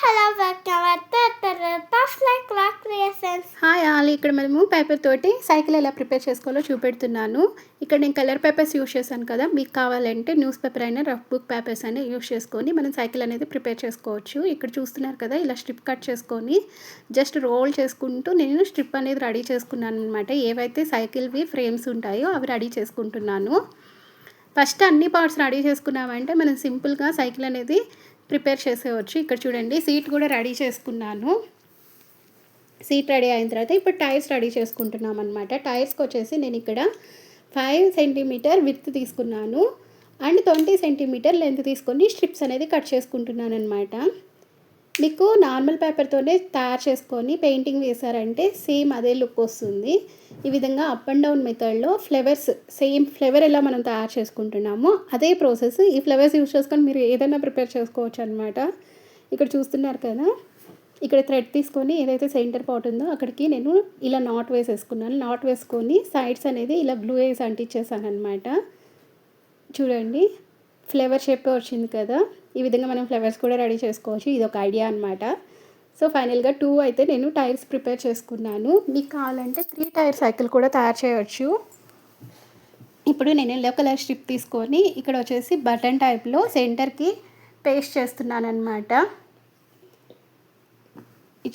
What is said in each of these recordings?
Hello creations. Hi all, ఇక్కడ మనము paper తోటి సైకిల్ ఎలా ప్రిపేర్ చేసుకోవాలో చూపెడుతున్నాను. ఇక్కడ నేను కలర్ పేపర్స్ యూస్ చేశాను కదా, మీకు కావాలంటే న్యూస్ పేపర్ అయినా రఫ్ బుక్ పేపర్స్ అయినా యూస్ చేసుకొని మనం సైకిల్ అనేది ప్రిపేర్ చేసుకోవచ్చు. ఇక్కడ చూస్తున్నారు కదా, ఇలా స్ట్రిప్ కట్ చేసుకొని జస్ట్ రోల్ చేసుకుంటూ నేను స్ట్రిప్ అనేది రెడీ చేసుకున్నాను అనమాట. ఏవైతే సైకిల్వి ఫ్రేమ్స్ ఉంటాయో అవి రెడీ చేసుకుంటున్నాను. ఫస్ట్ అన్ని పార్ట్స్ రెడీ చేసుకున్నామంటే మనం సింపుల్గా సైకిల్ అనేది ప్రిపేర్ చేసేవచ్చు. ఇక్కడ చూడండి, సీట్ కూడా రెడీ చేసుకున్నాను. సీట్ రెడీ అయిన తర్వాత ఇప్పుడు టైర్స్ రెడీ చేసుకుంటున్నాం అనమాట. టైర్స్కి వచ్చేసి నేను ఇక్కడ 5 సెంటీమీటర్ విడ్త్ తీసుకున్నాను అండ్ 20 సెంటీమీటర్ లెంత్ తీసుకొని స్ట్రిప్స్ అనేది కట్ చేసుకుంటున్నాను అనమాట. మీకు నార్మల్ పేపర్తోనే తయారు చేసుకొని పెయింటింగ్ వేశారంటే సేమ్ అదే లుక్ వస్తుంది. ఈ విధంగా అప్ అండ్ డౌన్ మెథడ్లో ఫ్లవర్స్, సేమ్ ఫ్లవర్ ఎలా మనం తయారు చేసుకుంటున్నామో అదే ప్రాసెస్. ఈ ఫ్లవర్స్ యూజ్ చేసుకొని మీరు ఏదైనా ప్రిపేర్ చేసుకోవచ్చు అనమాట. ఇక్కడ చూస్తున్నారు కదా, ఇక్కడ థ్రెడ్ తీసుకొని ఏదైతే సెంటర్ పార్ట్ ఉందో అక్కడికి నేను ఇలా నాట్ వేసేసుకున్నాను. నాట్ వేసుకొని సైడ్స్ అనేది ఇలా గ్లూ వేసి అంటించేసాను అనమాట. చూడండి, ఫ్లవర్ షేప్ వచ్చింది కదా. ఈ విధంగా మనం ఫ్లవర్స్ కూడా రెడీ చేసుకోవచ్చు. ఇది ఒక ఐడియా అనమాట. సో ఫైనల్గా 2 అయితే నేను టైర్స్ ప్రిపేర్ చేసుకున్నాను. మీకు కావాలంటే 3 టైర్ సైకిల్ కూడా తయారు చేయవచ్చు. ఇప్పుడు నేను ఎల్లో కలర్ స్ట్రిప్ తీసుకొని ఇక్కడ వచ్చేసి బటన్ టైప్లో సెంటర్కి పేస్ట్ చేస్తున్నాను అనమాట.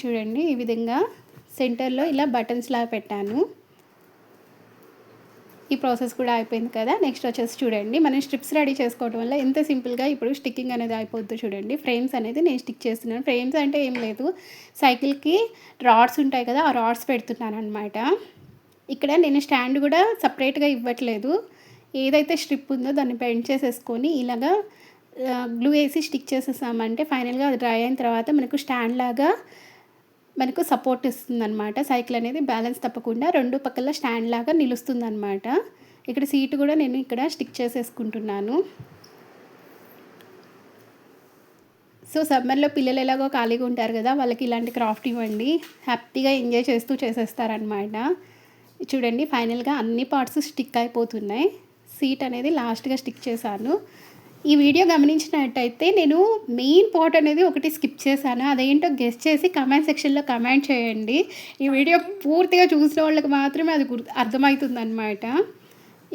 చూడండి, ఈ విధంగా సెంటర్లో ఇలా బటన్స్ లాగా పెట్టాను. ఈ ప్రాసెస్ కూడా అయిపోయింది కదా. నెక్స్ట్ వచ్చేసి చూడండి, మనం స్ట్రిప్స్ రెడీ చేసుకోవడం వల్ల ఎంత సింపుల్గా ఇప్పుడు స్టిక్కింగ్ అనేది అయిపోద్ది. చూడండి, ఫ్రేమ్స్ అనేది నేను స్టిక్ చేస్తున్నాను. ఫ్రేమ్స్ అంటే ఏం లేదు, సైకిల్కి రాడ్స్ ఉంటాయి కదా, ఆ రాడ్స్ పెడుతున్నాను అనమాట. ఇక్కడ నేను స్టాండ్ కూడా సపరేట్గా ఇవ్వట్లేదు. ఏదైతే స్ట్రిప్ ఉందో దాన్ని బెండ్ చేసేసుకొని ఇలాగా గ్లూ వేసి స్టిక్ చేసేసామంటే ఫైనల్గా అది డ్రై అయిన తర్వాత మనకు స్టాండ్ లాగా మనకు సపోర్ట్ ఇస్తుంది అనమాట. సైకిల్ అనేది బ్యాలెన్స్ తప్పకుండా 2 పక్కల స్టాండ్ లాగా నిలుస్తుంది అనమాట. ఇక్కడ సీట్ కూడా నేను ఇక్కడ స్టిక్ చేసేసుకుంటున్నాను. సో సమ్మర్లో పిల్లలు ఎలాగో ఖాళీగా ఉంటారు కదా, వాళ్ళకి ఇలాంటి క్రాఫ్ట్ ఇవ్వండి, హ్యాపీగా ఎంజాయ్ చేస్తూ చేసేస్తారనమాట. చూడండి, ఫైనల్గా అన్ని పార్ట్స్ స్టిక్ అయిపోతున్నాయి. సీట్ అనేది లాస్ట్గా స్టిక్ చేశాను. ఈ వీడియో గమనించినట్టయితే నేను మెయిన్ పార్ట్ అనేది ఒకటి స్కిప్ చేశాను. అదేంటో గెస్ చేసి కమెంట్ సెక్షన్లో కమెంట్ చేయండి. ఈ వీడియో పూర్తిగా చూసిన వాళ్ళకి మాత్రమే అది అర్థమవుతుందన్నమాట.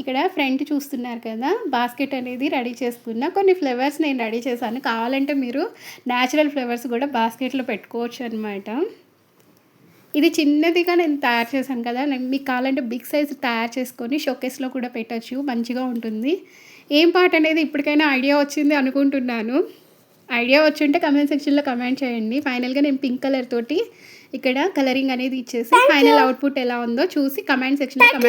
ఇక్కడ ఫ్రంట్ చూస్తున్నారు కదా, బాస్కెట్ అనేది రెడీ చేసుకున్నా. కొన్ని ఫ్లవర్స్ నేను రెడీ చేశాను. కావాలంటే మీరు న్యాచురల్ ఫ్లవర్స్ కూడా బాస్కెట్లో పెట్టుకోవచ్చు అనమాట. ఇది చిన్నదిగా నేను తయారు చేశాను కదా, మీకు కావాలంటే బిగ్ సైజ్ తయారు చేసుకొని షోకేస్లో కూడా పెట్టచ్చు, మంచిగా ఉంటుంది. ఏం పార్ట్ అనేది ఇప్పటికైనా ఐడియా వచ్చింది అనుకుంటున్నాను. ఐడియా వచ్చుంటే కమెంట్ సెక్షన్లో కమెంట్ చేయండి. ఫైనల్గా నేను పింక్ కలర్ తోటి ఇక్కడ కలరింగ్ అనేది ఇచ్చేసి ఫైనల్ అవుట్పుట్ ఎలా ఉందో చూసి కమెంట్ సెక్షన్లో